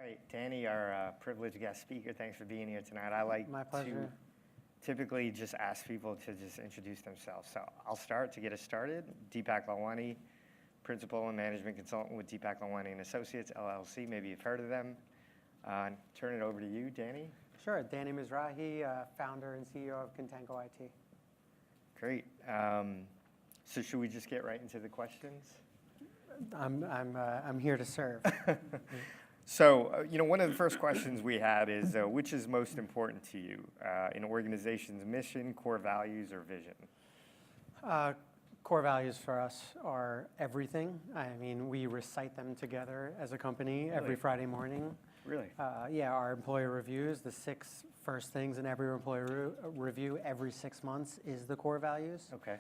right, Danny, our privileged guest speaker, thanks for being here tonight. I like My pleasure. to typically just ask people to just introduce themselves. So I'll start to get us started. Deepak Lalwani, Principal and Management Consultant with Deepak Lalwani and Associates, LLC. Maybe you've heard of them. Turn it over to you, Danny. Sure, Danny Mizrahi, founder and CEO of Contango IT. Great. So should we just get right into the questions? I'm here to serve. So, one of the first questions we had is, which is most important to you, an organization's mission, core values, or vision? Core values for us are everything. I mean, we recite them together as a company every Friday morning. Really? Yeah, our employee reviews, the 6 first things in every employee review every 6 months is the core values. Okay.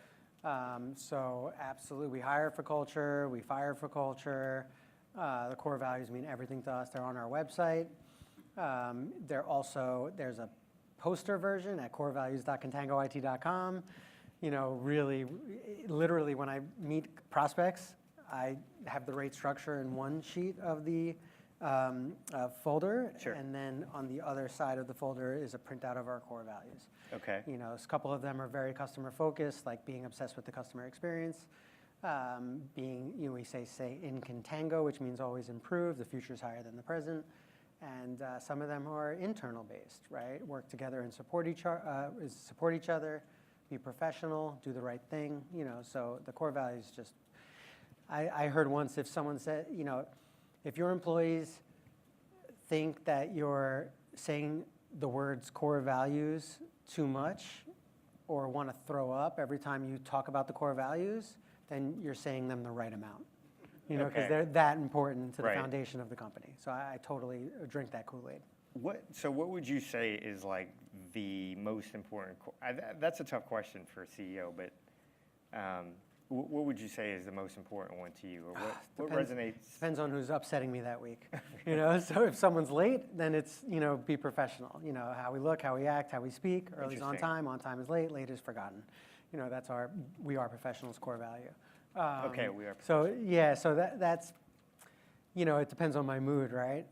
So absolutely, we hire for culture, we fire for culture. The core values mean everything to us. They're on our website. There's a poster version at corevalues.contangoit.com. Really, literally, when I meet prospects, I have the rate structure in one sheet of the folder, Sure. and then on the other side of the folder is a printout of our core values. Okay. A couple of them are very customer focused, like being obsessed with the customer experience. We say in Contango, which means always improve, the future is higher than the present. And some of them are internal based, right? Work together and support each other, be professional, do the right thing. So the core values just, I heard once if someone said, if your employees think that you're saying the words core values too much or want to throw up every time you talk about the core values, then you're saying them the right amount, because they're that important to the foundation of the company. So I totally drink that Kool-Aid. What would you say is like the most important? That's a tough question for a CEO, but what would you say is the most important one to you, or what resonates? Depends on who's upsetting me that week. So if someone's late, then it's be professional. How we look, how we act, how we speak. Early's on time is late is forgotten. That's we are professionals core value. Okay, we are. So that's it depends on my mood, right?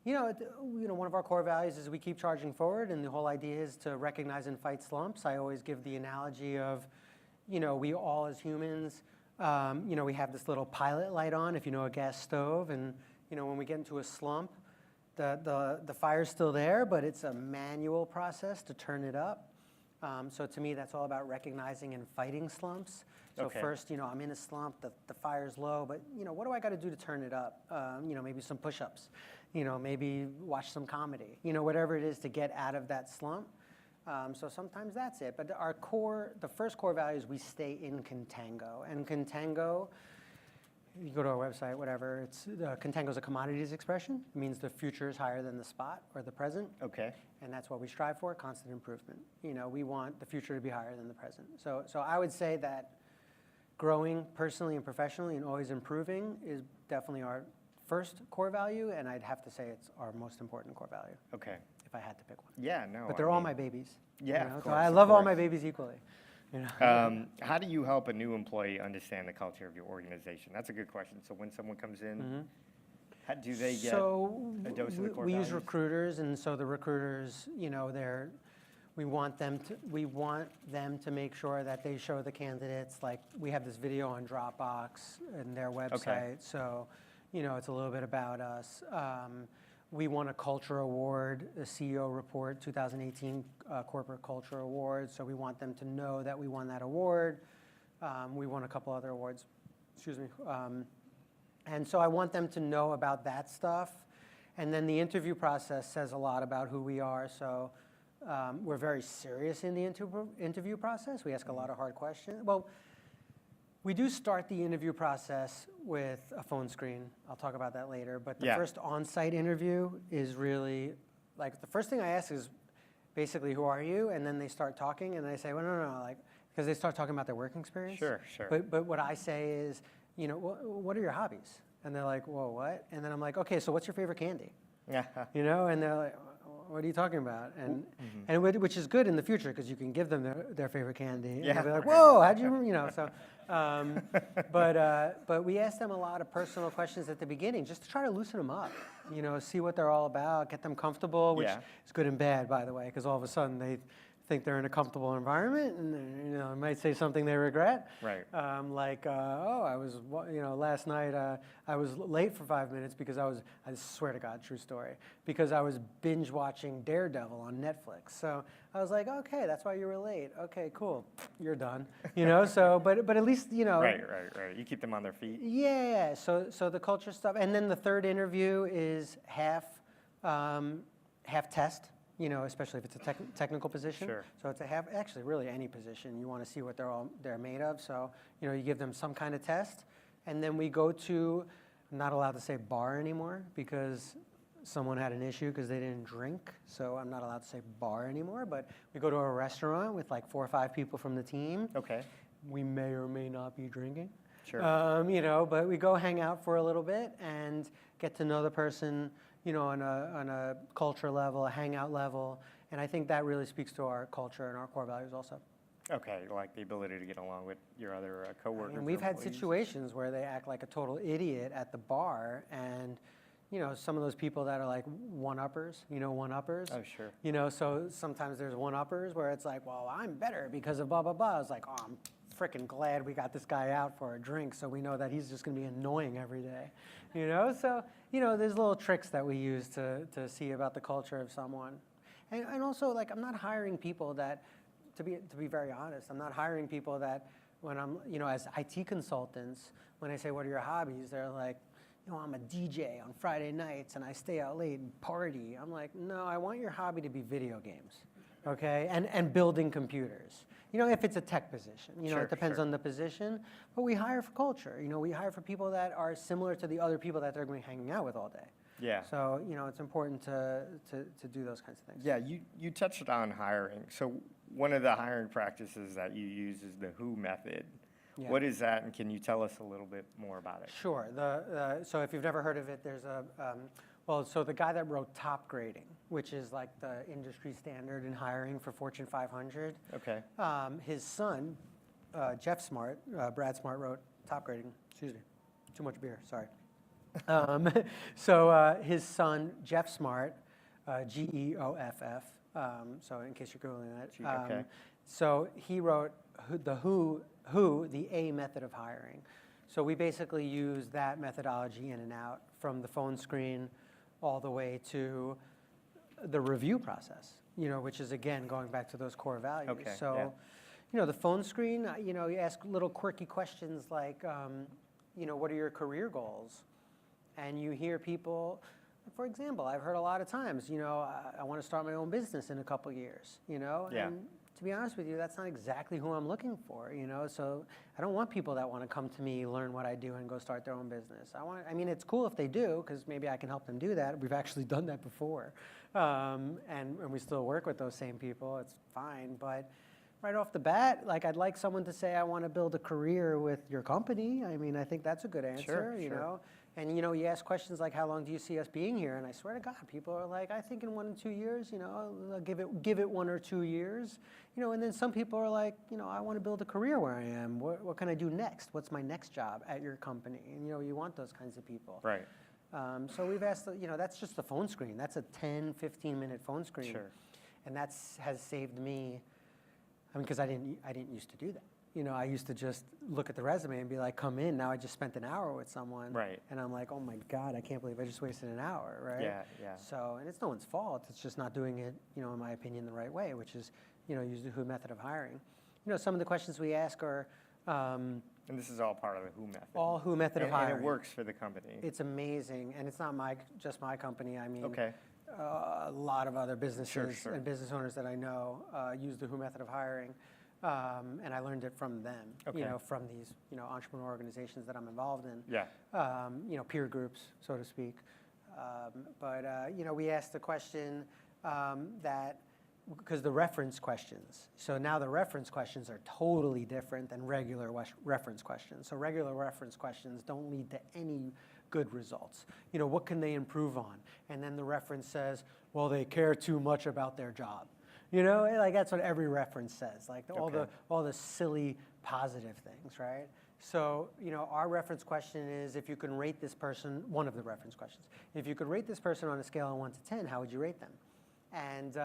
One of our core values is we keep charging forward, and the whole idea is to recognize and fight slumps. I always give the analogy of, we all as humans, we have this little pilot light on, if a gas stove, and when we get into a slump, the fire's still there, but it's a manual process to turn it up. So to me, that's all about recognizing and fighting slumps. So first, I'm in a slump, the fire's low, but what do I got to do to turn it up? Maybe some push-ups, maybe watch some comedy, whatever it is to get out of that slump. So sometimes that's it. But the first core value is we stay in Contango. And Contango, you go to our website, whatever, Contango is a commodities expression. It means the future is higher than the spot or the present. Okay. And that's what we strive for, constant improvement. We want the future to be higher than the present. So I would say that growing personally and professionally and always improving is definitely our first core value, and I'd have to say it's our most important core value. Okay. If I had to pick one. Yeah, no. But they're all my babies. Yeah, of course, so I love all my babies equally. How do you help a new employee understand the culture of your organization? That's a good question. So when someone comes in, how do they get a dose of the core we values? use recruiters, and so the recruiters, we want them to make sure that they show the candidates, like we have this video on Dropbox and their website. Okay. So, it's a little bit about us. We won a culture award, the CEO Report 2018 Corporate Culture Award. So we want them to know that we won that award. We won a couple other awards, and so I want them to know about that stuff. And then the interview process says a lot about who we are. So we're very serious in the interview process. We ask a lot of hard questions. Well, we do start the interview process with a phone screen. I'll talk about that later. But the first on-site interview is really, like, the first thing I ask is basically, who are you? And then they start talking, and I say, well, no, because they start talking about their work experience. Sure. But what I say is, what are your hobbies? And they're like, whoa, what? And then I'm like, okay, so what's your favorite candy? And they're like, what are you talking about? And which is good in the future because you can give them their favorite candy. Yeah. And they'll be like, whoa, how'd you know, so. But we ask them a lot of personal questions at the beginning just to try to loosen them up, you know, see what they're all about, get them comfortable, which is good and bad, by the way, because all of a sudden they think they're in a comfortable environment and, you know, might say something they regret. Right. Last night I was late for 5 minutes because I swear to God, true story, because I was binge watching Daredevil on Netflix. So I was like, okay, that's why you were late. Okay, cool, you're done. You know, so, but at least, you know. Right. You keep them on their feet. Yeah, so the culture stuff. And then the third interview is half test. You know, especially if it's a technical position. Sure. So it's actually really any position, you want to see what they're made of. So, you know, you give them some kind of test, and then we go to, I'm not allowed to say bar anymore because someone had an issue because they didn't drink. So I'm not allowed to say bar anymore, but we go to a restaurant with like 4 or 5 people from the team. Okay. We may or may not be drinking. Sure. You know, but we go hang out for a little bit and get to know the person, you know, on a culture level, a hangout level, and I think that really speaks to our culture and our core values also. Okay, like the ability to get along with your other coworkers. And we've had employees. situations where they act like a total idiot at the bar, and you know, some of those people that are like one-uppers, you know, one-uppers. Oh, sure. You know, so sometimes there's one-uppers where it's like, well, I'm better because of blah blah blah. I was like, oh, I'm freaking glad we got this guy out for a drink, so we know that he's just going to be annoying every day, you know. So, you know, there's little tricks that we use to see about the culture of someone, and also like I'm not hiring people that, to be very honest, I'm not hiring people that when I'm, you know, as IT consultants, when I say what are your hobbies, they're like, you know, I'm a DJ on Friday nights and I stay out late and party. I'm like, no, I want your hobby to be video games, okay, and building computers. You know, if it's a tech position, you know, it depends on the position, but we hire for culture. You know, we hire for people that are similar to the other people that they're going to be hanging out with all day. Yeah. So, you know, it's important to do those kinds of things. Yeah, you touched on hiring. So one of the hiring practices that you use is the WHO method. Yeah. What is that, and can you tell us a little bit more about it? Sure. So if you've never heard of it, there's so the guy that wrote Top Grading, which is like the industry standard in hiring for Fortune 500. Okay. His son, Brad Smart, wrote Top Grading. Excuse me, too much beer. Sorry. So his son, Jeff Smart, Geoff. So in case you're googling that. Okay. So he wrote the A method of hiring. So we basically use that methodology in and out from the phone screen all the way to the review process, you know, which is, again, going back to those core values. Okay, so, yeah. You know, the phone screen, you know, you ask little quirky questions like, you know, what are your career goals? And you hear people, for example, I've heard a lot of times, you know, I want to start my own business in a couple years, you know? Yeah. And to be honest with you, that's not exactly who I'm looking for, you know? So I don't want people that want to come to me, learn what I do, and go start their own business. I mean, it's cool if they do, because maybe I can help them do that. We've actually done that before. And we still work with those same people. It's fine. But right off the bat, like, I'd like someone to say, I want to build a career with your company. I mean, I think that's a good answer, you know? And, you know, you ask questions like, how long do you see us being here? And I swear to God, people are like, I think in 1 to 2 years, you know, I'll give it 1 or 2 years. You know, and then some people are like, you know, I want to build a career where I am. What can I do next? What's my next job at your company? And, you know, you want those kinds of people. Right. So we've asked, you know, that's just the phone screen. That's a 10, 15-minute phone screen. Sure. And has saved me, I mean, because I didn't used to do that. You know, I used to just look at the resume and be like, come in. Now I just spent an hour with someone. Right. And I'm like, oh my God, I can't believe I just wasted an hour, right? Yeah. So, and it's no one's fault. It's just not doing it, you know, in my opinion, the right way, which is, you know, use the WHO method of hiring. You know, some of the questions we ask are, and this is all part of the WHO method. all WHO method of hiring. And it works for the company. It's amazing. And it's not just my company. I mean, okay. A lot of other businesses Sure. and business owners that I know use the WHO method of hiring. And I learned it from them, you know, from these, you know, entrepreneur organizations that I'm involved in. Yeah. You know, peer groups, so to speak. You know, we asked the question because the reference questions. So now the reference questions are totally different than regular reference questions. So regular reference questions don't lead to any good results? You know, what can they improve on? And then the reference says, well, they care too much about their job. You know, like that's what every reference says, like all the silly positive things, right? So, you know, our reference question is, if you can rate this person, one of the reference questions, if you could rate this person on a scale of 1 to 10, how would you rate them? And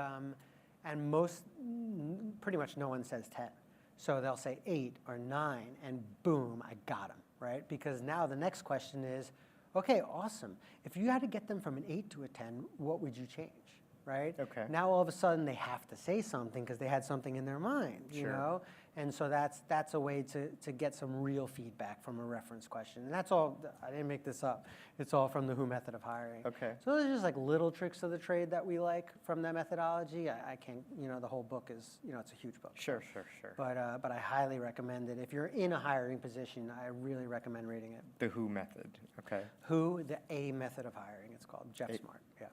pretty much no one says 10. So they'll say 8 or 9, and boom, I got them, right? Because now the next question is, okay, awesome. If you had to get them from an 8 to a 10, what would you change? Right? Okay. Now all of a sudden they have to say something because they had something in their mind, you know? And so that's a way to get some real feedback from a reference question. And that's all, I didn't make this up. It's all from the Who method of hiring. Okay. So those are just like little tricks of the trade that we like from that methodology. I can't, you know, the whole book is, you know, it's a huge book. Sure. But I highly recommend it. If you're in a hiring position, I really recommend reading it. The Who method, okay. Who, the A method of hiring, it's called. Jeff Smart, yeah.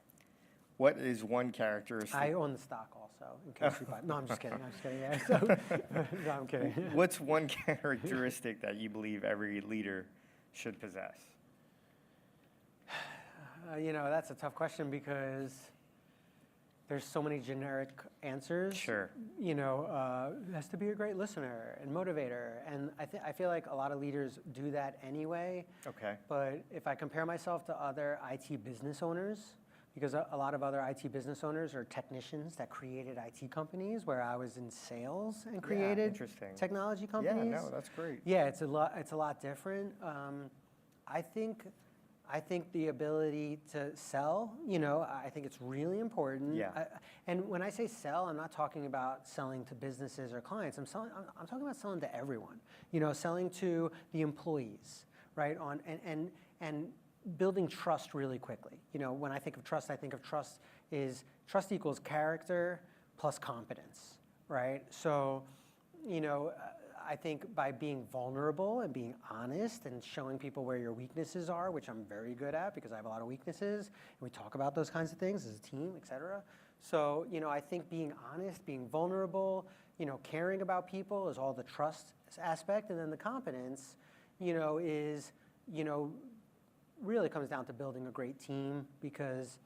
What is one characteristic? I own the stock also, in case you buy. No, I'm just kidding. Yeah. So, no, I'm kidding. What's one characteristic that you believe every leader should possess? You know, that's a tough question because there's so many generic answers. Sure. You know, has to be a great listener and motivator, and I feel like a lot of leaders do that anyway. Okay. But if I compare myself to other IT business owners, because a lot of other IT business owners are technicians that created IT companies, where I was in sales and created technology companies. Yeah, no, that's great. Yeah, it's a lot different. I think the ability to sell, you know, I think it's really important. Yeah. And when I say sell, I'm not talking about selling to businesses or clients. I'm talking about selling to everyone. You know, selling to the employees, right? And building trust really quickly. You know, when I think of trust trust equals character plus competence, right? So, you know, I think by being vulnerable and being honest and showing people where your weaknesses are, which I'm very good at because I have a lot of weaknesses, and we talk about those kinds of things as a team, et cetera. So, you know, I think being honest, being vulnerable, you know, caring about people is all the trust aspect, and then the competence, you know, is, you know, really comes down to building a great team, because,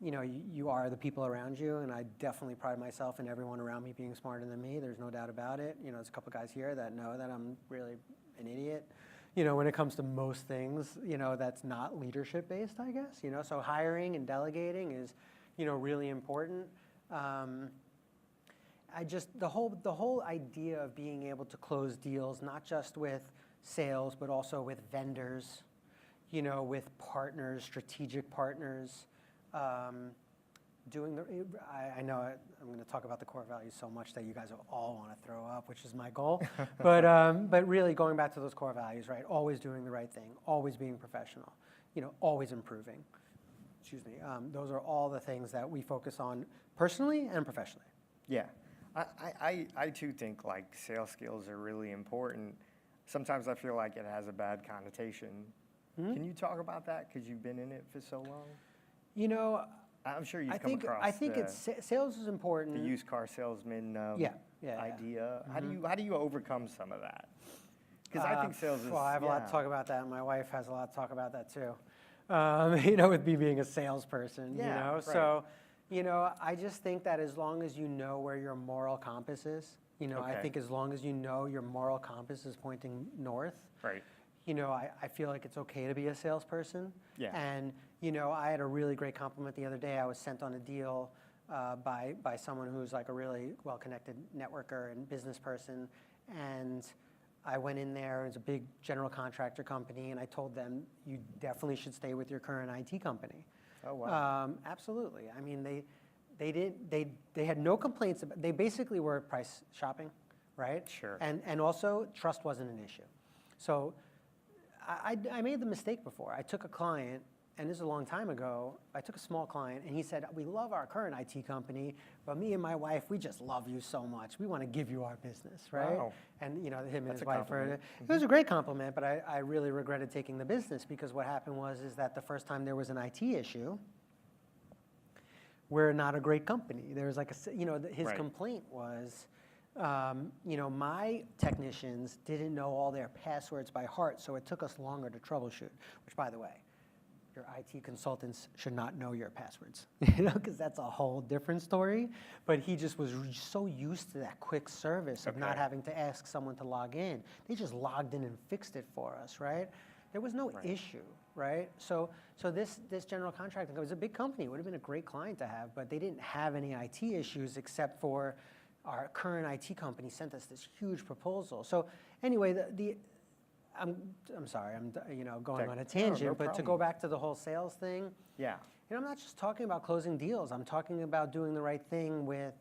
you know, you are the people around you, and I definitely pride myself in everyone around me being smarter than me. There's no doubt about it. You know, there's a couple guys here that know that I'm really an idiot, you know, when it comes to most things, you know, that's not leadership based, I guess, you know. So hiring and delegating is, you know, really important. The whole idea of being able to close deals, not just with sales, but also with vendors, you know, with partners, strategic partners, I know I'm going to talk about the core values so much that you guys will all want to throw up, which is my goal. But really going back to those core values, right? Always doing the right thing, always being professional, you know, always improving. Excuse me. Those are all the things that we focus on personally and professionally. Yeah, I too think like sales skills are really important. Sometimes I feel like it has a bad connotation. Mm-hmm. Can you talk about that? Because you've been in it for so long. You know, I'm sure you've come across. I think sales is important. The used car salesman idea. Mm-hmm. How do you overcome some of that? Because I think sales is. Well, I have a lot to talk about that, and my wife has a lot to talk about that too. You know, with me being a salesperson. Yeah, you know, right. So, you know, I just think that as long as you know where your moral compass is, you know, I think as long as you know your moral compass is pointing north. Right. You know, I feel like it's okay to be a salesperson. Yeah. And, you know, I had a really great compliment the other day. I was sent on a deal by someone who's like a really well-connected networker and business person. And I went in there, it was a big general contractor company, and I told them, you definitely should stay with your current IT company. Oh, wow. Absolutely. I mean, they had no complaints. They basically were price shopping, right? Sure. And also, trust wasn't an issue. So I made the mistake before. I took a client, and this is a long time ago, I took a small client, and he said, we love our current IT company, but me and my wife, we just love you so much. We want to give you our business, right? Wow. And, you know, him and That's his a wife, compliment. it was a great compliment, but I really regretted taking the business, because what happened is that the first time there was an IT issue, we're not a great company. There was like his complaint was, you know, my technicians didn't know all their passwords by heart, so it took us longer to troubleshoot, which, by the way, your IT consultants should not know your passwords, because that's a whole different story. But he just was so used to that quick service of not having to ask someone to log in. They just logged in and fixed it for us, right? There was no issue, right? So this general contracting company was a big company. It would have been a great client to have, but they didn't have any IT issues except for our current IT company sent us this huge proposal. So anyway, I'm sorry, I'm going on a tangent, but to go back to the whole sales thing, I'm not just talking about closing deals. I'm talking about doing the right thing with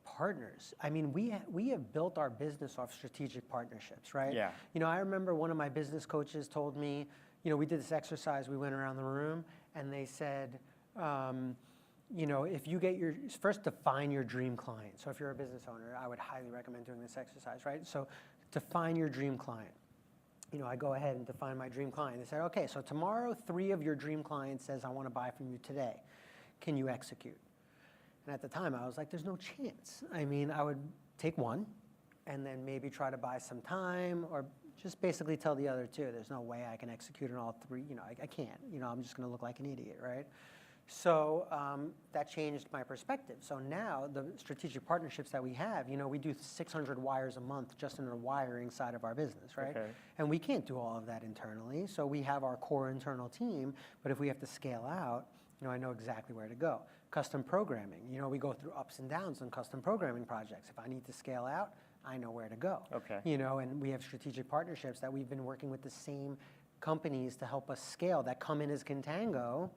partners. I mean, we have built our business off strategic partnerships, right? Yeah. I remember one of my business coaches told me, we did this exercise. We went around the room, and they said, if you get first define your dream client. So if you're a business owner, I would highly recommend doing this exercise, right? So define your dream client. I go ahead and define my dream client. They said, okay, so tomorrow 3 of your dream clients says, I want to buy from you today. Can you execute? And at the time, I was like, there's no chance. I mean, I would take 1 and then maybe try to buy some time, or just basically tell the other 2, there's no way I can execute on all 3. I can't. I'm just going to look like an idiot, right? So that changed my perspective. So now the strategic partnerships that we have, we do 600 wires a month just in the wiring side of our business, right? Okay. And we can't do all of that internally. So we have our core internal team, but if we have to scale out, I know exactly where to go. Custom programming, we go through ups and downs on custom programming projects. If I need to scale out, I know where to go. Okay. And we have strategic partnerships that we've been working with the same companies to help us scale that come in as Contango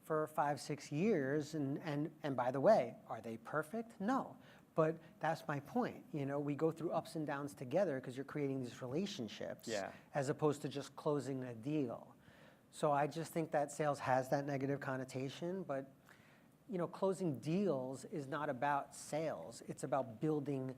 for 5-6 years, and by the way, are they perfect? No, but that's my point. We go through ups and downs together because you're creating these relationships, as opposed to just closing a deal. So I just think that sales has that negative connotation, but closing deals is not about sales. It's about building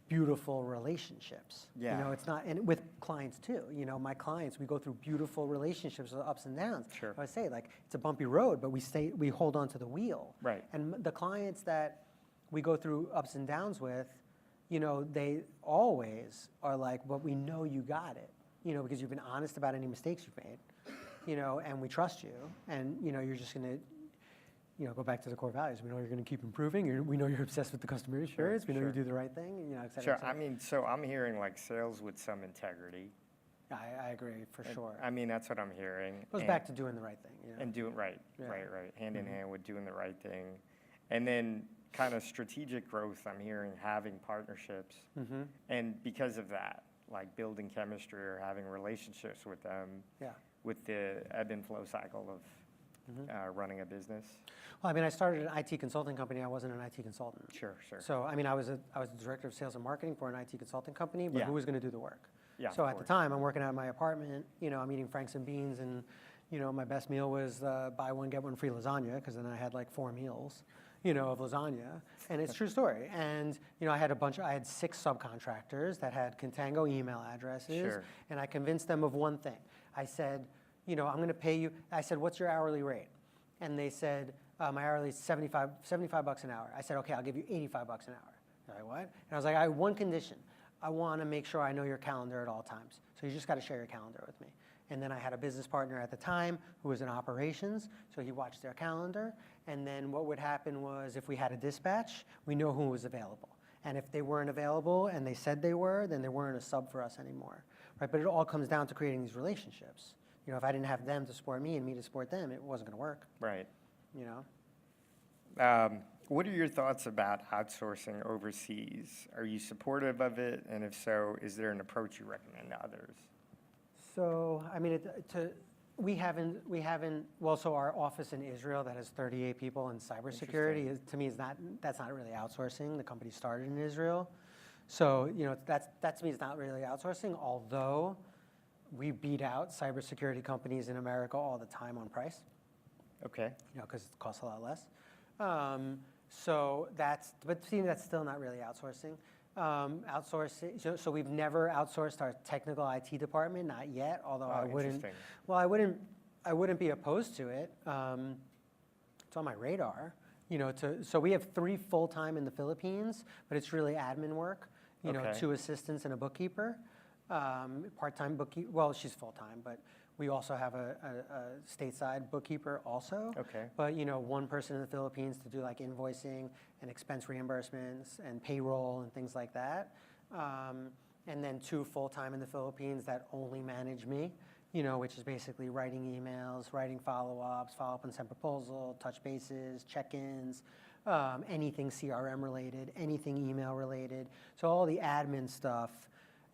beautiful relationships. Yeah. It's not, and with clients too. My clients, we go through beautiful relationships with ups and downs. Sure. I say, like, it's a bumpy road, but we hold on to the wheel. Right. And the clients that we go through ups and downs with, they always are like, well, we know you got it, because you've been honest about any mistakes you've made, and we trust you, and, you're just going to, go back to the core values. We know you're going to keep improving. We know you're obsessed with the customer experience. We know you do the right thing, et cetera, et cetera. I mean, so I'm hearing like sales with some integrity. I agree, for sure. I mean, that's what I'm hearing. It goes back to doing the right thing. And doing right. Hand in hand with doing the right thing. And then kind of strategic growth, I'm hearing having partnerships. Mm-hmm. And because of that, like building chemistry or having relationships with them, with the ebb and flow cycle of running a business? Well, I mean, I started an IT consulting company. I wasn't an IT consultant. Sure. So, I mean, I was the director of sales and marketing for an IT consulting company, but who was going to do the work? Yeah. So at the time, I'm working out of my apartment. I'm eating Franks and Beans, and my best meal was buy one get one free lasagna, because then I had like 4 meals, of lasagna, and it's a true story. And I had 6 subcontractors that had Contango email addresses, and I convinced them of one thing. I said, I'm going to pay you. I said, what's your hourly rate? And they said, my hourly is $75 an hour. I said, okay, I'll give you $85 an hour. They're like, what? And I was like, I have one condition. I want to make sure I know your calendar at all times. So you just got to share your calendar with me. And then I had a business partner at the time who was in operations, so he watched their calendar. And then what would happen was, if we had a dispatch, we know who was available. And if they weren't available and they said they were, then they weren't a sub for us anymore, right? But it all comes down to creating these relationships. If I didn't have them to support me and me to support them, it wasn't going to work. Right. What are your thoughts about outsourcing overseas? Are you supportive of it? And if so, is there an approach you recommend to others? So, I mean, we haven't, so our office in Israel that has 38 people in cybersecurity, to me, that's not really outsourcing. The company started in Israel. So, that to me is not really outsourcing, although we beat out cybersecurity companies in America all the time on price. Okay. Because it costs a lot less. But to me, that's still not really outsourcing. Outsourcing. So we've never outsourced our technical IT department, not yet. Although I wouldn't. Well, I wouldn't be opposed to it. It's on my radar. So we have 3 full-time in the Philippines, but it's really admin work. 2 assistants and a bookkeeper. Part-time bookkeeper. Well, she's full-time, but We also have a stateside bookkeeper also. Okay. But, one person in the Philippines to do like invoicing and expense reimbursements and payroll and things like that. And then 2 full-time in the Philippines that only manage me, which is basically writing emails, writing follow-ups, follow-up on sent proposal, touch bases, check-ins, anything CRM related, anything email related. So all the admin stuff,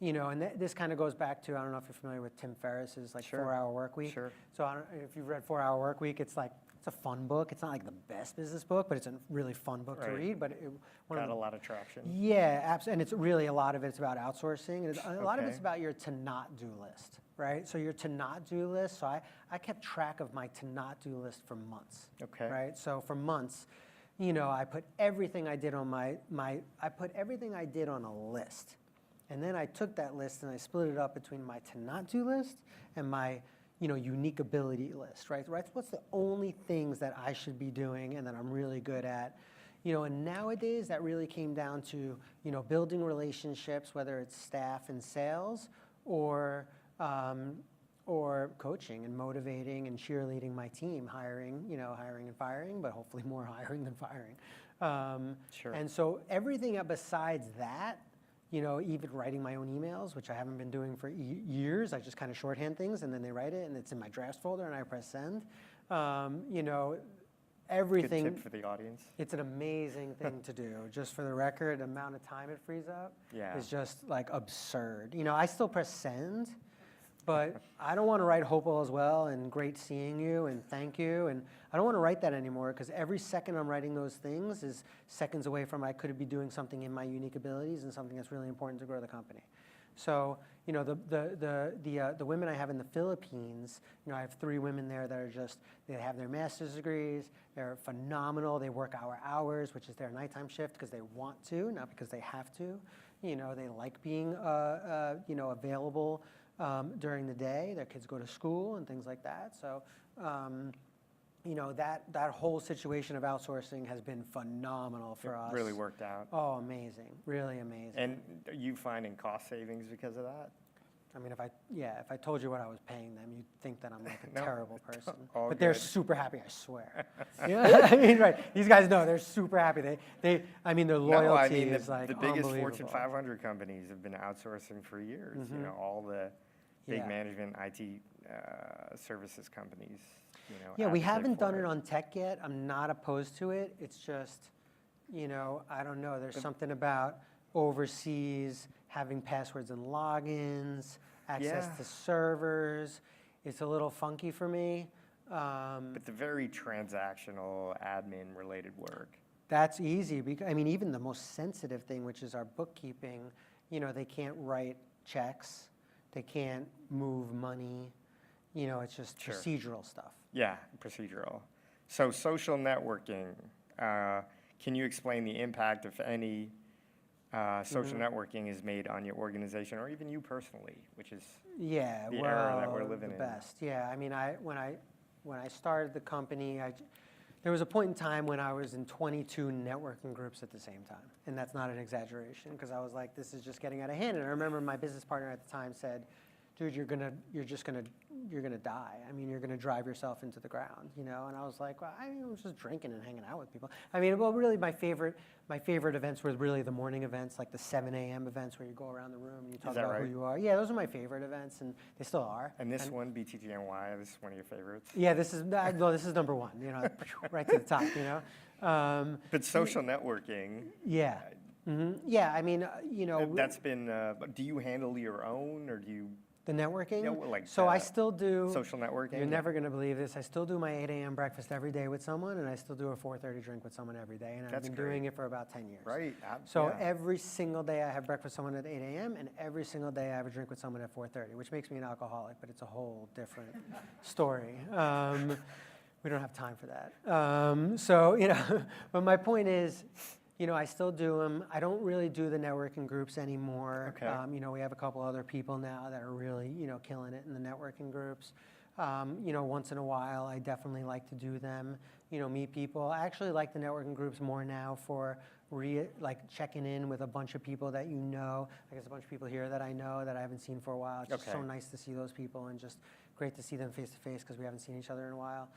and this kind of goes back to, I don't know if you're familiar with Tim Ferriss's like Sure. 4-Hour Workweek. Sure. So if you've read 4-Hour Workweek, it's a fun book. It's not like the best business book, but it's a really fun book to Right. read. But Got a lot of traction. yeah, absolutely. And it's really a lot of it's about outsourcing. And a lot of Okay. it's about your to not do list, right? So your to not do list. So I kept track of my to not do list for months. Okay. Right. So for months, I put everything I did on I put everything I did on a list. And then I took that list and I split it up between my to not do list and my unique ability list, right? What's the only things that I should be doing and that I'm really good at? And nowadays that really came down to, building relationships, whether it's staff and sales or coaching and motivating and cheerleading my team, hiring and firing, but hopefully more hiring than firing. Sure. And so everything besides that, even writing my own emails, which I haven't been doing for years. I just kind of shorthand things and then they write it and it's in my drafts folder and I press send. Everything. Good tip for the audience. It's an amazing thing to do. Just for the record, the amount of time it frees up is just like absurd. I still press send, but I don't want to write hope all is well and great seeing you and thank you. And I don't want to write that anymore because every second I'm writing those things is seconds away from I could be doing something in my unique abilities and something that's really important to grow the company. So, the women I have in the Philippines, I have 3 women there that are they have their master's degrees. They're phenomenal. They work our hours, which is their nighttime shift because they want to, not because they have to. They like being, available during the day. Their kids go to school and things like that. So, that whole situation of outsourcing has been phenomenal for us. Really worked out. Oh, amazing. Really amazing. And are you finding cost savings because of that? I mean, if I told you what I was paying them, you'd think that I'm like a terrible person. All But they're good. super happy, I swear. Yeah, I mean, right. These guys know they're super happy. Their loyalty is like the biggest unbelievable. Fortune 500 companies have been outsourcing for years. Mm-hmm. All the big Yeah. management IT services companies. Yeah, we advocate haven't for done it on tech yet. I'm not opposed to it. It's just, I don't know. There's something about overseas having passwords and logins, access to servers. It's a little funky for me. But the very transactional admin-related work. That's easy. Because, even the most sensitive thing, which is our bookkeeping, they can't write checks. They can't move money. It's just procedural stuff. Yeah, procedural. So social networking, can you explain the impact, if any, social networking is made on your organization or even you personally, which is the era that we're living in? Best. Yeah, when I started the company, there was a point in time when I was in 22 networking groups at the same time, and that's not an exaggeration because I was like, this is just getting out of hand. And I remember my business partner at the time said, dude, you're gonna die. You're gonna drive yourself into the ground, And I was like, well, I was just drinking and hanging out with people. Really, my favorite events were really the morning events, like the 7 a.m. events where you go around the room and you talk about who you are. Yeah, those are my favorite events, and they still are. And this one, BTGNY, this is one of your favorites? Yeah, this is number one. Right to the top. But social networking. Yeah. Mm-hmm. Yeah. That's been. Do you handle your own, or do you? The networking? Yeah, so I still do. Social networking? You're never going to believe this. I still do my 8 a.m. breakfast every day with someone, and I still do a 4:30 drink with someone every day. And I've been doing it for about 10 years. Right. So every single day I have breakfast with someone at 8 a.m., and every single day I have a drink with someone at 4:30, which makes me an alcoholic, but it's a whole different story. We don't have time for that. But my point is, I still do them. I don't really do the networking groups anymore. Okay. We have a couple other people now that are really, killing it in the networking groups. Once in a while, I definitely like to do them, meet people. I actually like the networking groups more now for checking in with a bunch of people that Like there's a bunch of people here that I know that I haven't seen for a while. It's just so nice to see those people and just great to see them face to face because we haven't seen each other in a while.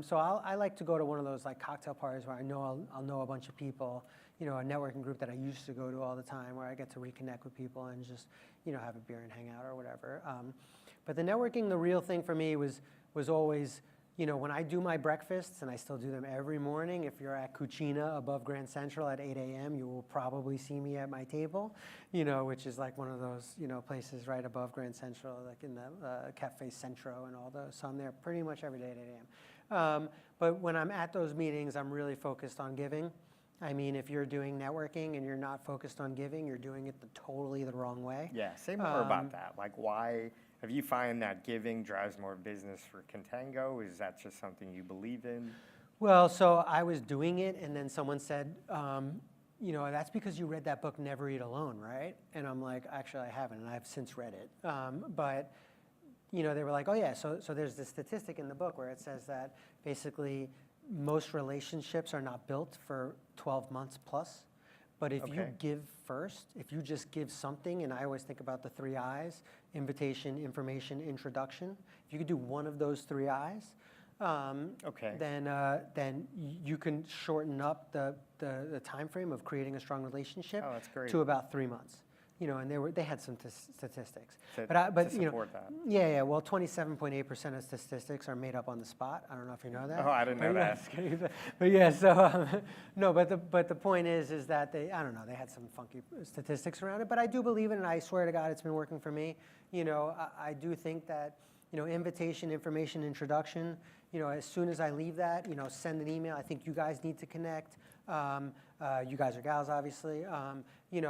So I like to go to one of those like cocktail parties where I know I'll know a bunch of people, a networking group that I used to go to all the time where I get to reconnect with people and just, have a beer and hang out or whatever. But the networking, the real thing for me was always, when I do my breakfasts, and I still do them every morning, if you're at Cucina above Grand Central at 8 a.m., you will probably see me at my table, which is like one of those, places right above Grand Central, like in the Cafe Centro and all those. So I'm there pretty much every day at 8 a.m. But when I'm at those meetings, I'm really focused on giving. I mean, if you're doing networking and you're not focused on giving, you're doing it totally the wrong way. Yeah, say more about that. Like why, have you find that giving drives more business for Contango? Is that just something you believe in? Well, so I was doing it and then someone said, that's because you read that book, Never Eat Alone, right? And I'm like, actually I haven't, and I've since read it. But they were like, oh yeah, so there's this statistic in the book where it says that basically most relationships are not built for 12 months plus. But if you give first, if you just give something, and I always think about the 3 I's, invitation, information, introduction. If you could do one of those 3 I's, then you can shorten up the time frame of creating a strong relationship to about 3 months. And they had some statistics. To support that. Yeah. Well, 27.8% of statistics are made up on the spot. I don't know if you know that. Oh, I didn't know that. But yeah, so no. But the point is that they had some funky statistics around it. But I do believe it, and I swear to God, it's been working for me. I do think that invitation, information, introduction. As soon as I leave that, send an email. I think you guys need to connect. You guys are gals, obviously.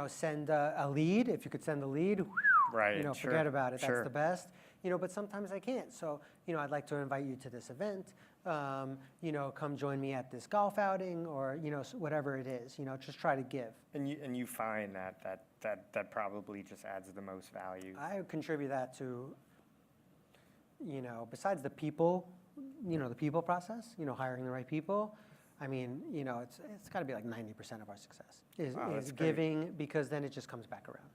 Send a lead. If you could send a lead, right? Forget about it. That's the best. But sometimes I can't. So, I'd like to invite you to this event. Come join me at this golf outing, or whatever it is. Just try to give. And you find that probably just adds the most value. I contribute that to, besides the people, the people process. Hiring the right people. I mean, it's got to be like 90% of our success is giving, because then it just comes back around,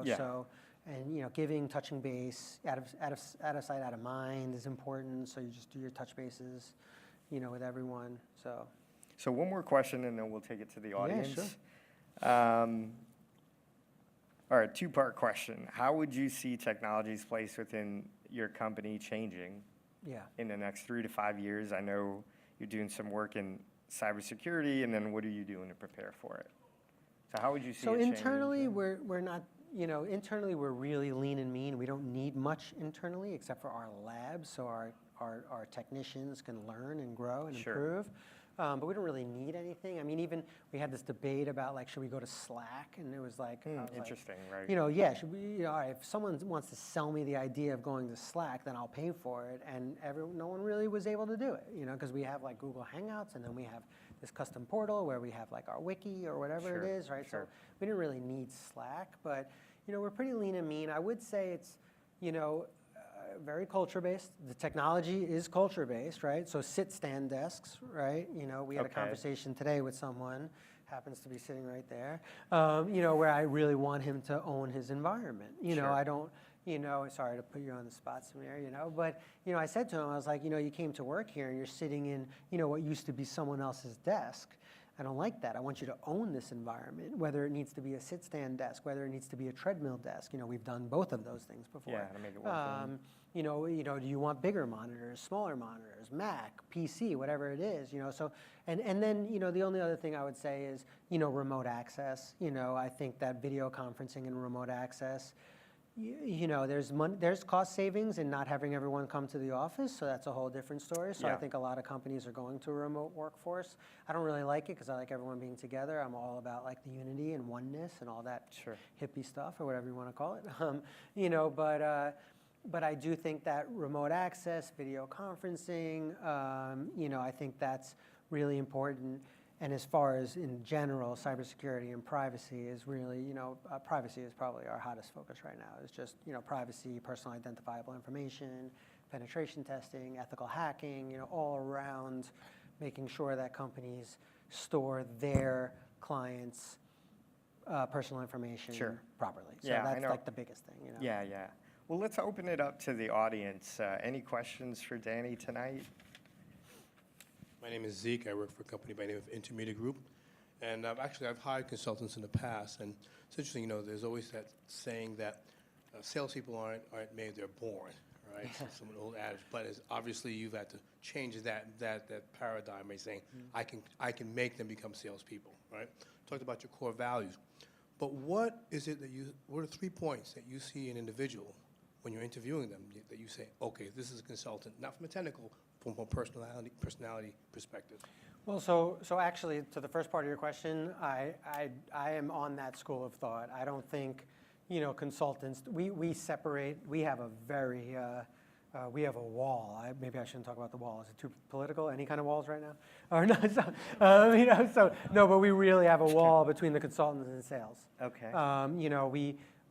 Yeah. So, and giving, touching base, out of sight, out of mind is important. So you just do your touch bases, with everyone. So one more question, and then we'll take it to the audience. Yeah, sure. All right, 2-part question. How would you see technology's place within your company changing? Yeah. In the next 3 to 5 years? I know you're doing some work in cybersecurity, and then what are you doing to prepare for it? So how would you see it change? So internally, we're not, internally we're really lean and mean. We don't need much internally except for our labs, so our technicians can learn and grow and improve. But we don't really need anything. I mean, even we had this debate about like, should we go to Slack? And it was like, interesting, right? Yeah, should we? All right, if someone wants to sell me the idea of going to Slack, then I'll pay for it. And no one really was able to do it, because we have like Google Hangouts, and then we have this custom portal where we have like our wiki or whatever it is, right? So we didn't really need Slack, but we're pretty lean and mean. I would say it's, very culture-based. The technology is culture-based, right? So sit-stand desks, right? We had a conversation today with someone, happens to be sitting right there, where I really want him to own his environment. I don't, sorry to put you on the spot, Samir, but, I said to him, I was like, you came to work here and you're sitting in, what used to be someone else's desk. I don't like that. I want you to own this environment, whether it needs to be a sit-stand desk, whether it needs to be a treadmill desk. We've done both of those things before. Yeah, to make it work. Do you want bigger monitors, smaller monitors, Mac, PC, whatever it is, So, and then, the only other thing I would say is, remote access. I think that video conferencing and remote access, there's cost savings in not having everyone come to the office, so that's a whole different story. So I think a lot of companies are going to a remote workforce. I don't really like it because I like everyone being together. I'm all about like the unity and oneness and all that hippie stuff, or whatever you want to call it. But I do think that remote access, video conferencing, I think that's really important. And as far as in general, cybersecurity and privacy is really, privacy is probably our hottest focus right now. It's just, privacy, personal identifiable information, penetration testing, ethical hacking, all around making sure that companies store their clients' personal information properly. So that's like the biggest thing, Yeah. Well, let's open it up to the audience. Any questions for Danny tonight? My name is Zeke. I work for a company by the name of Intermedia Group. And I've hired consultants in the past. And it's interesting, there's always that saying that salespeople aren't made, they're born, right? Some old adage. But obviously you've had to change that paradigm by saying, I can make them become salespeople, right? Talked about your core values. But what are 3 points that you see in an individual when you're interviewing them that you say, okay, this is a consultant, not from a technical, from a personality perspective? Well, so actually, to the first part of your question, I am on that school of thought. I don't think, consultants, we separate, we have a very, we have a wall. Maybe I shouldn't talk about the wall. Is it too political? Any kind of walls right now? Or no, no, but we really have a wall between the consultants and sales. Okay.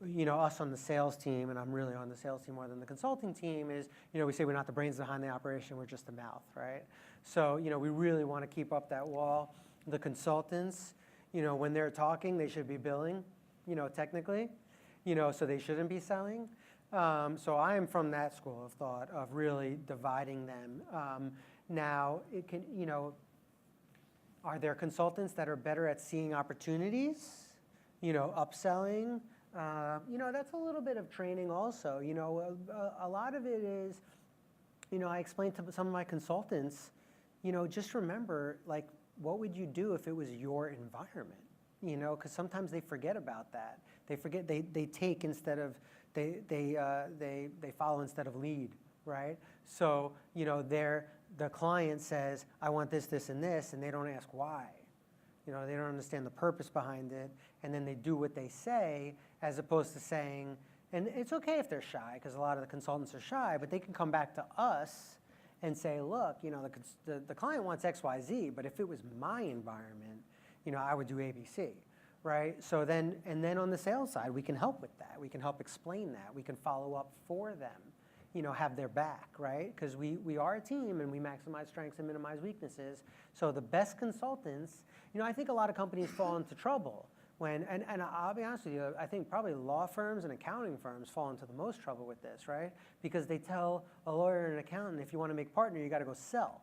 Us on the sales team, and I'm really on the sales team more than the consulting team, is, we say we're not the brains behind the operation, we're just the mouth, right? So, we really want to keep up that wall. The consultants, when they're talking, they should be billing, technically, so they shouldn't be selling. So I am from that school of thought of really dividing them. Now, it can, are there consultants that are better at seeing opportunities, upselling? That's a little bit of training also. A lot of it is, I explained to some of my consultants, just remember, like, what would you do if it was your environment? Because sometimes they forget about that. They forget, they take instead of, they follow instead of lead, right? So, the client says, I want this, this, and this, and they don't ask why. They don't understand the purpose behind it, and then they do what they say, as opposed to saying, and it's okay if they're shy, because a lot of the consultants are shy, but they can come back to us and say, look, the client wants X, Y, Z, but if it was my environment, I would do ABC, right? So then, and then on the sales side, we can help with that. We can help explain that. We can follow up for them, have their back, right? Because we are a team, and we maximize strengths and minimize weaknesses. So the best consultants, I think a lot of companies fall into trouble when, and I'll be honest with you, I think probably law firms and accounting firms fall into the most trouble with this, right? Because they tell a lawyer and an accountant, if you want to make partner, you got to go sell.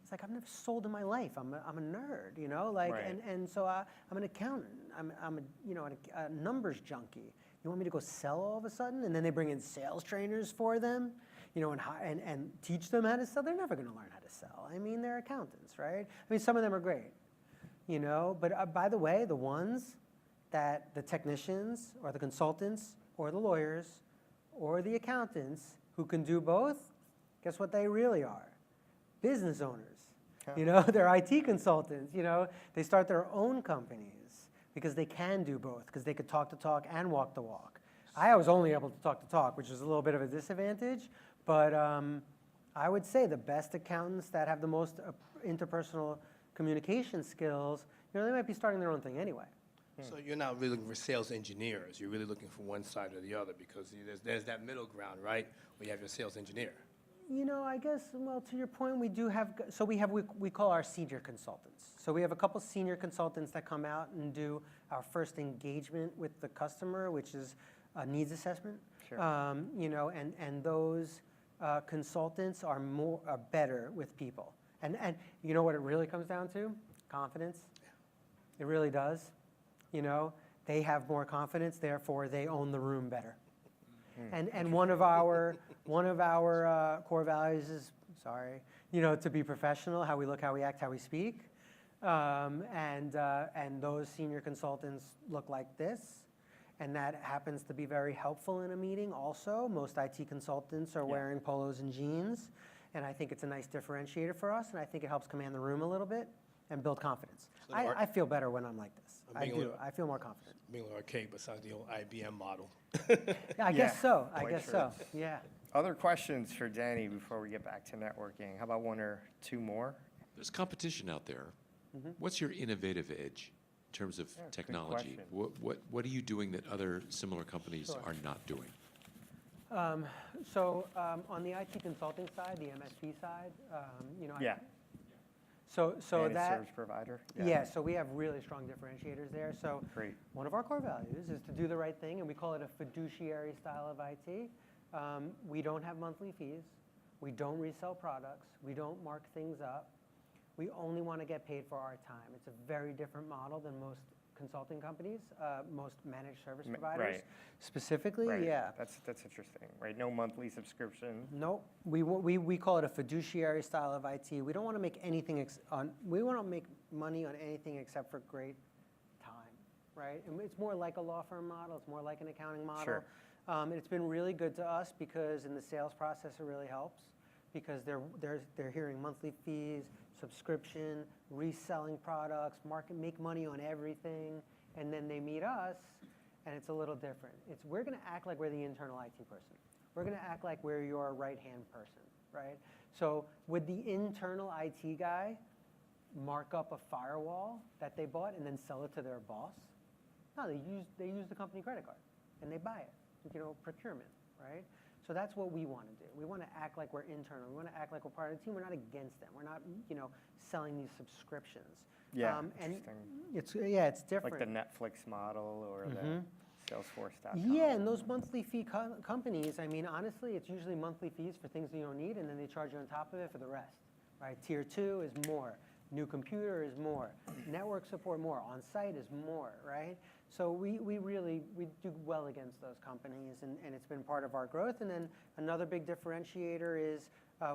It's like, I've never sold in my life. I'm a nerd, Right. and so I'm an accountant. I'm a numbers junkie. You want me to go sell all of a sudden? And then they bring in sales trainers for them, and teach them how to sell. They're never going to learn how to sell. I mean, they're accountants, right? I mean, some of them are great, but by the way, the ones that the technicians or the consultants or the lawyers or the accountants who can do both, guess what they really are? Business owners. They're IT consultants. They start their own companies because they can do both, because they could talk the talk and walk the walk. I was only able to talk the talk, which is a little bit of a disadvantage, but I would say the best accountants that have the most interpersonal communication skills, they might be starting their own thing anyway. So you're not really looking for sales engineers. You're really looking for one side or the other, because there's that middle ground, right, where you have your sales engineer. I guess, well, to your point, we do have, so we call our senior consultants. So we have a couple senior consultants that come out and do our first engagement with the customer, which is a needs assessment. Sure. And those consultants are better with people. And you know what it really comes down to? Confidence. It really does. They have more confidence, therefore they own the room better. And one of our core values is, to be professional, how we look, how we act, how we speak. And those senior consultants look like this. And that happens to be very helpful in a meeting also. Most IT consultants are wearing polos and jeans. And I think it's a nice differentiator for us. And I think it helps command the room a little bit and build confidence. So I feel better when I'm like this. I do. I feel more confident. Being archaic, but sounds the old IBM model. I guess so. I quite guess true. so. Yeah. Other questions for Danny before we get back to networking? How about one or two more? There's competition out there. What's your innovative edge in terms of good technology? question. What are you doing that other similar companies Sure. are not doing? On the IT consulting side, the MSP side, Yeah. So Managed that service provider? yeah, so we have really strong differentiators there. So Great. one of our core values is to do the right thing, and we call it a fiduciary style of IT. We don't have monthly fees. We don't resell products. We don't mark things up. We only want to get paid for our time. It's a very different model than most consulting companies, most managed service providers. Right. Specifically, Right. yeah. That's interesting, right? No monthly subscription. Nope. We call it a fiduciary style of IT. We don't want to make anything we want to make money on anything except for great time, right? And it's more like a law firm model. It's more like an accounting model. Sure. And it's been really good to us because in the sales process it really helps because they're hearing monthly fees, subscription, reselling products, make money on everything, and then they meet us, and it's a little different. We're going to act like we're the internal IT person. We're going to act like we're your right-hand person, right? So would the internal IT guy mark up a firewall that they bought and then sell it to their boss? No, they use the company credit card, and they buy it, procurement, right? So that's what we want to do. We want to act like we're internal. We want to act like we're part of the team. We're not against them. We're not, selling these subscriptions. Yeah, and interesting. it's different. Like the Netflix model or the Salesforce.com. Yeah, and those monthly fee companies, I mean, honestly, it's usually monthly fees for things that you don't need, and then they charge you on top of it for the rest, right? Tier 2 is more. New computer is more. Network support more. On-site is more, right? So we do well against those companies, and it's been part of our growth. And then another big differentiator is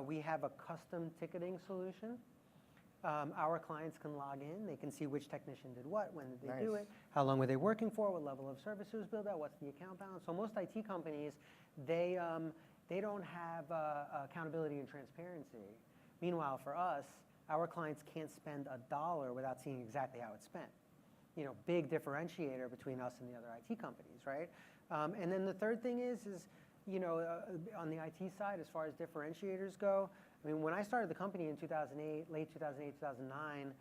we have a custom ticketing solution. Our clients can log in. They can see which technician did what, when did they do it, how long were they working for, what level of service was billed at, what's the account balance. So most IT companies, they don't have accountability and transparency. Meanwhile, for us, our clients can't spend $1 without seeing exactly how it's spent. Big differentiator between us and the other IT companies, right? And then the third thing is on the IT side, as far as differentiators go, I mean, when I started the company in 2008, late 2008, 2009,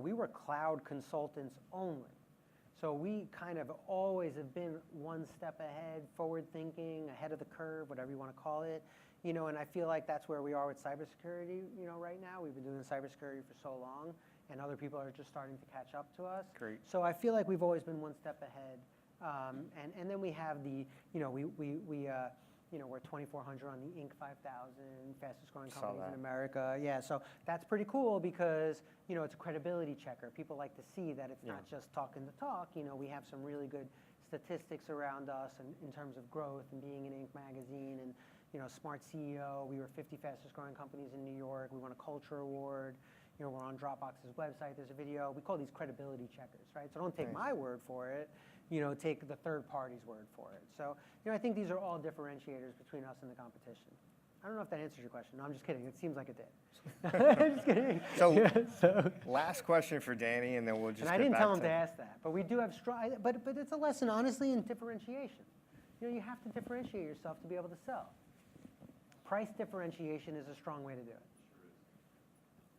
we were cloud consultants only. So we kind of always have been one step ahead, forward thinking, ahead of the curve, whatever you want to call it. And I feel like that's where we are with cybersecurity, right now. We've been doing cybersecurity for so long, and other people are just starting to catch up to us. Great. So I feel like we've always been one step ahead. And then we have we're 2,400 on the Inc. 5,000, fastest growing companies in America. Yeah, so that's pretty cool because, it's a credibility checker. People like to see that it's not just talking the talk. We have some really good statistics around us in terms of growth and being in Inc. magazine and, Smart CEO. We were 50 fastest growing companies in New York. We won a culture award. We're on Dropbox's website. There's a video. We call these credibility checkers, right? So don't take my word for it. Take the third party's word for it. So, I think these are all differentiators between us and the competition. I don't know if that answers your question. No, I'm just kidding. It seems like it did. I'm just kidding. So, last question for Danny, and then we'll just And I didn't tell him to ask that, but we do have strong. But it's a lesson, honestly, in differentiation. You have to differentiate yourself to be able to sell. Price differentiation is a strong way to do it.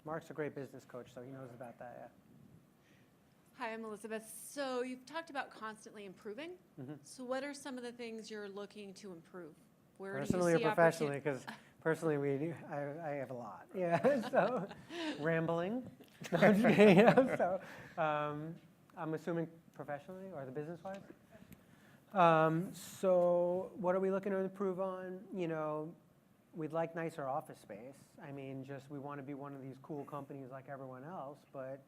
Mark's a great business coach, so he knows about that, yeah. Hi, I'm Elizabeth. So you've talked about constantly improving. So what are some of the things you're looking to improve? Where Personally do you or see professionally? Because personally, I have a lot. Yeah, so rambling. No, I'm just kidding. So I'm assuming professionally or the business-wise. So what are we looking to improve on? We'd like nicer office space. I mean, we want to be one of these cool companies like everyone else, but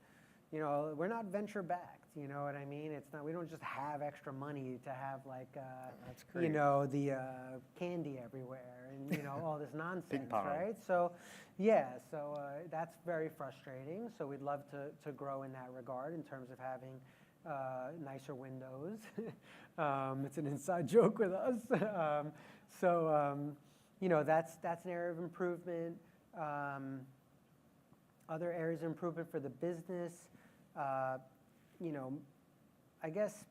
we're not venture backed. You know what I mean? It's not. We don't just have extra money to have like, the candy everywhere and all this nonsense, right? So, that's very frustrating. So we'd love to grow in that regard in terms of having nicer windows. It's an inside joke with us. That's an area of improvement. Other areas of improvement for the business, I guess,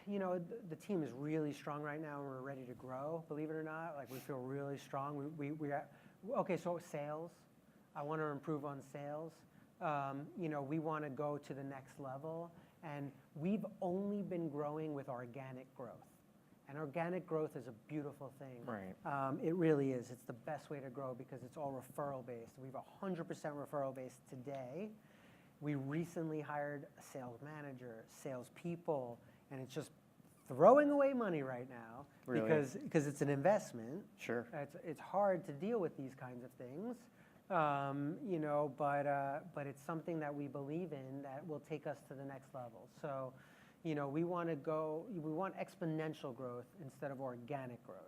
the team is really strong right now and we're ready to grow, believe it or not. Like we feel really strong. Okay, so sales. I want to improve on sales. We want to go to the next level, and we've only been growing with organic growth. And organic growth is a beautiful thing. Right. It really is. It's the best way to grow because it's all referral-based. We have 100% referral-based today. We recently hired a sales manager, salespeople, and it's just throwing away money right now Really? because it's an investment. Sure. It's hard to deal with these kinds of things, you know, but it's something that we believe in that will take us to the next level. So, you know, we want exponential growth instead of organic growth.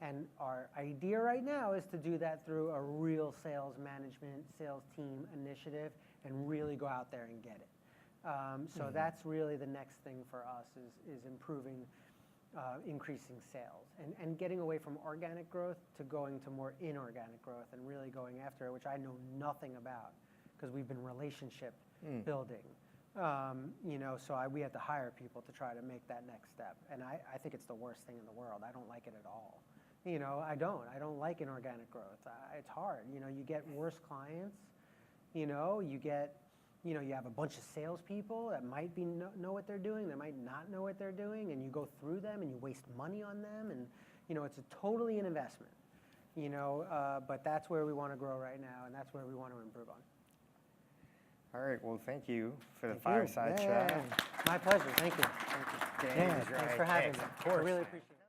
And our idea right now is to do that through a real sales management, sales team initiative, and really go out there and get it. So that's really the next thing for us is improving, increasing sales and getting away from organic growth to going to more inorganic growth and really going after it, which I know nothing about because we've been relationship building. You know, so we had to hire people to try to make that next step. And I think it's the worst thing in the world. I don't like it at all. You know, I don't like inorganic growth. It's hard. You know, you get worse clients. You know, you have a bunch of salespeople that might know what they're doing, they might not know what they're doing, and you go through them and you waste money on them, and you know it's totally an investment. You know, but that's where we want to grow right now, and that's where we want to improve on. All right, well, thank you for the Thank you. fireside chat. My pleasure. Thank you. Thank you. Dan, Thanks for Mizrahi. having Yes, me. of course. I really appreciate it.